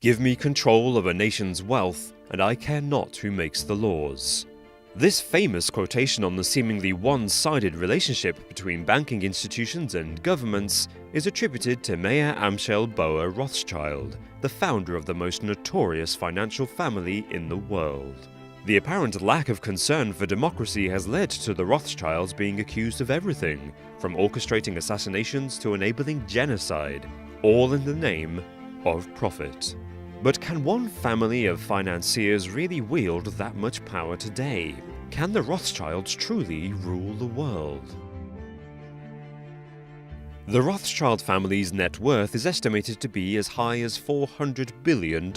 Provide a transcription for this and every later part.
Give me control of a nation's wealth, and I care not who makes the laws. This famous quotation on the seemingly one-sided relationship between banking institutions and governments is attributed to Mayer Amschel Boer Rothschild, the founder of the most notorious financial family in the world. The apparent lack of concern for democracy has led to the Rothschilds being accused of everything, from orchestrating assassinations to enabling genocide, all in the name of profit. But can one family of financiers really wield that much power today? Can the Rothschilds truly rule the world? The Rothschild family's net worth is estimated to be as high as $400 billion,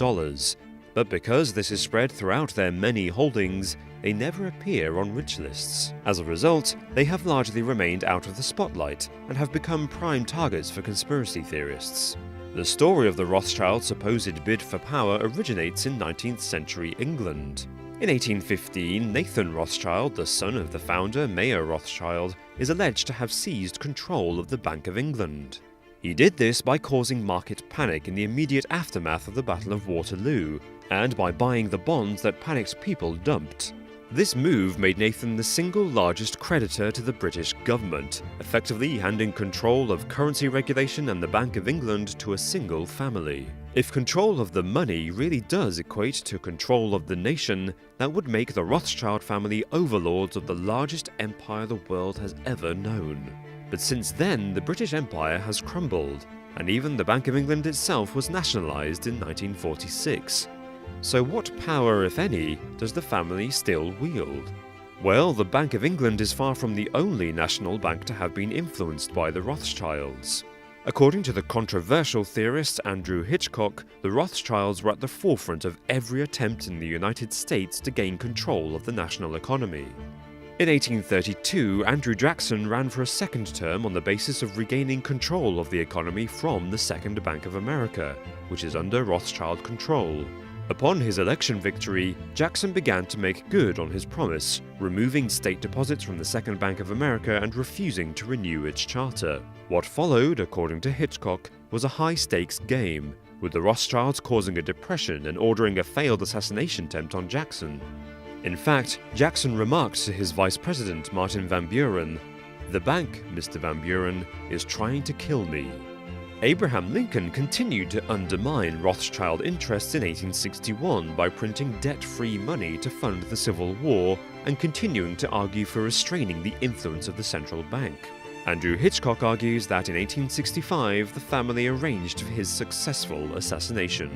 but because this is spread throughout their many holdings, they never appear on rich lists. As a result, they have largely remained out of the spotlight and have become prime targets for conspiracy theorists. The story of the Rothschilds' supposed bid for power originates in 19th century England. In 1815, Nathan Rothschild, the son of the founder Mayer Rothschild, is alleged to have seized control of the Bank of England. He did this by causing market panic in the immediate aftermath of the Battle of Waterloo, and by buying the bonds that panicked people dumped. This move made Nathan the single largest creditor to the British government, effectively handing control of currency regulation and the Bank of England to a single family. If control of the money really does equate to control of the nation, that would make the Rothschild family overlords of the largest empire the world has ever known. But since then, the British Empire has crumbled, and even the Bank of England itself was nationalised in 1946. So what power, if any, does the family still wield? Well, the Bank of England is far from the only national bank to have been influenced by the Rothschilds. According to the controversial theorist Andrew Hitchcock, the Rothschilds were at the forefront of every attempt in the United States to gain control of the national economy. In 1832, Andrew Jackson ran for a second term on the basis of regaining control of the economy from the Second Bank of America, which is under Rothschild control. Upon his election victory, Jackson began to make good on his promise, removing state deposits from the Second Bank of America and refusing to renew its charter. What followed, according to Hitchcock, was a high-stakes game, with the Rothschilds causing a depression and ordering a failed assassination attempt on Jackson. In fact, Jackson remarked to his vice president, Martin Van Buren, "The bank, Mr. Van Buren, is trying to kill me." Abraham Lincoln continued to undermine Rothschild interests in 1861 by printing debt-free money to fund the Civil War and continuing to argue for restraining the influence of the central bank. Andrew Hitchcock argues that in 1865 the family arranged for his successful assassination.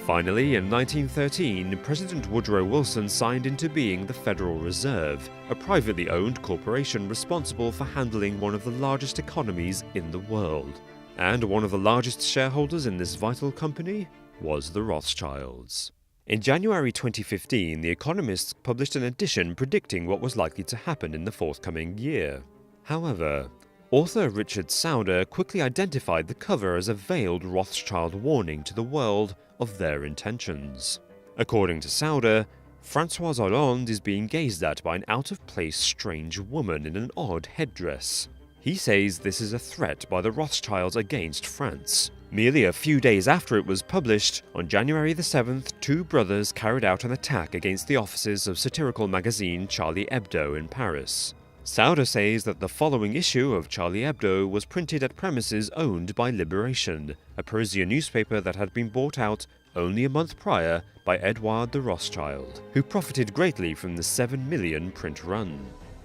Finally, in 1913, President Woodrow Wilson signed into being the Federal Reserve, a privately owned corporation responsible for handling one of the largest economies in the world. And one of the largest shareholders in this vital company was the Rothschilds. In January 2015, The Economist published an edition predicting what was likely to happen in the forthcoming year. However, author Richard Sauder quickly identified the cover as a veiled Rothschild warning to the world of their intentions. According to Sauder, François Hollande is being gazed at by an out-of-place strange woman in an odd headdress. He says this is a threat by the Rothschilds against France. Merely a few days after it was published, on January the 7th, two brothers carried out an attack against the offices of satirical magazine Charlie Hebdo in Paris. Sauder says that the following issue of Charlie Hebdo was printed at premises owned by Liberation, a Parisian newspaper that had been bought out only a month prior by Edouard de Rothschild, who profited greatly from the 7 million print run.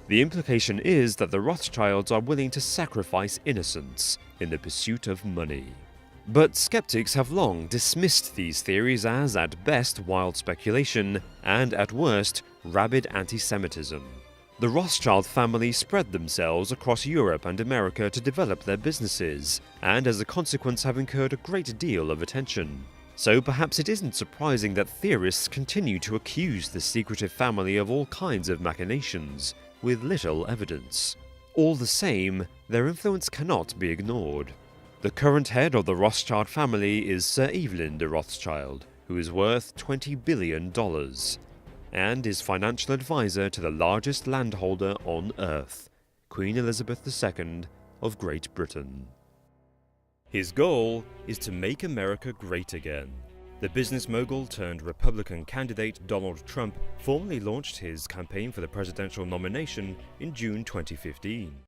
The implication is that the Rothschilds are willing to sacrifice innocence in the pursuit of money. But skeptics have long dismissed these theories as, at best, wild speculation, and at worst, rabid anti-Semitism. The Rothschild family spread themselves across Europe and America to develop their businesses, and as a consequence have incurred a great deal of attention. So perhaps it isn't surprising that theorists continue to accuse the secretive family of all kinds of machinations, with little evidence. All the same, their influence cannot be ignored. The current head of the Rothschild family is Sir Evelyn de Rothschild, who is worth $20 billion, and is financial advisor to the largest landholder on Earth, Queen Elizabeth II of Great Britain. His goal is to make America great again. The business mogul turned Republican candidate Donald Trump formally launched his campaign for the presidential nomination in June 2015.